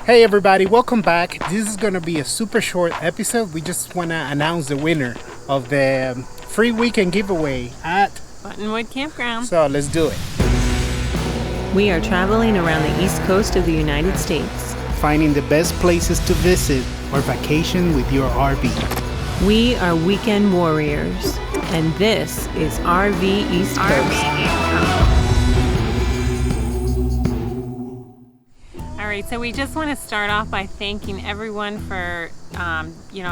Hey everybody, welcome back. This is gonna be a super short episode. We just wanna announce the winner of the free weekend giveaway at Buttonwood Campground. So let's do it. We are traveling around the east coast of the United States, Finding the best places to visit or vacation with your RV. We are weekend warriors, and this is RV East Coast. All right, so we just want to start off by thanking everyone for,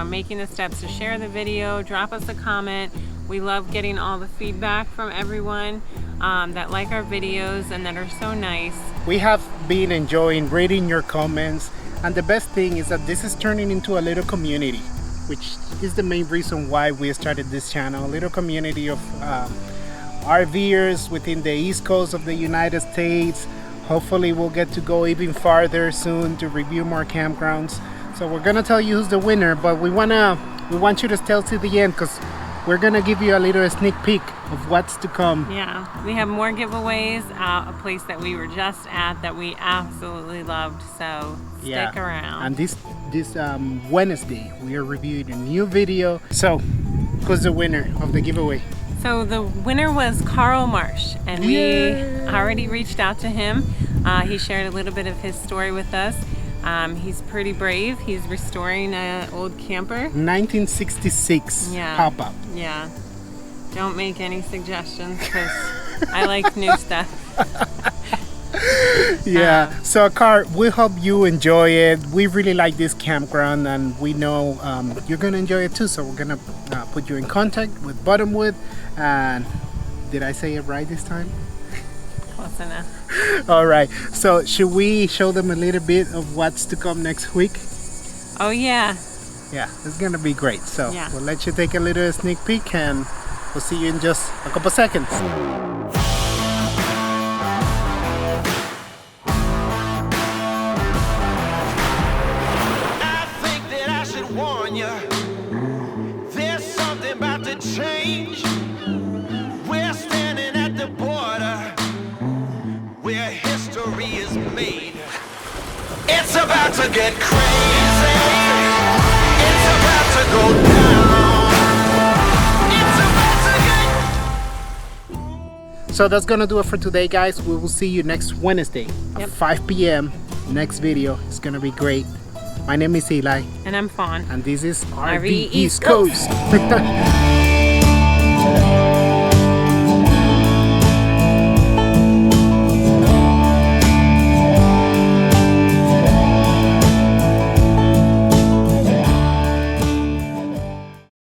making the steps to share the video, drop us a comment. We love getting all the feedback from everyone that like our videos and that are so nice. We have been enjoying reading your comments, and the best thing is that this is turning into a little community, which is the main reason why we started this channel. A little community of RVers within the east coast of the United States. Hopefully we'll get to go even farther soon to review more campgrounds. So we're gonna tell you who's the winner, but we want you to stay till the end because we're gonna give you a little sneak peek of what's to come. Yeah, we have more giveaways, a place that we were just at that we absolutely loved, so stick around. And this Wednesday we are reviewing a new video. So who's the winner of the giveaway? So the winner was Carl Marsh, and we already reached out to him. He shared a little bit of his story with us. He's pretty brave. He's restoring an old camper. 1966 pop-up. Yeah. Don't make any suggestions because I like new stuff. Yeah. So Carl, we hope you enjoy it. We really like this campground, and we know you're gonna enjoy it too. So we're gonna put you in contact with Buttonwood. And did I say it right this time? Close enough. All right. So should we show them a little bit of what's to come next week? Oh yeah. Yeah, it's gonna be great. So yeah. We'll let you take a little sneak peek, and we'll see you in just a couple seconds. I think that I should warn you. There's something about to change. We're standing at the border where history is made. It's about to get crazy. It's about to go down. It's about to get... So that's gonna do it for today, guys. We will see you next Wednesday at 5 p.m. Next video. It's gonna be great. My name is Eli. And I'm Fawn. And this is RV East Coast.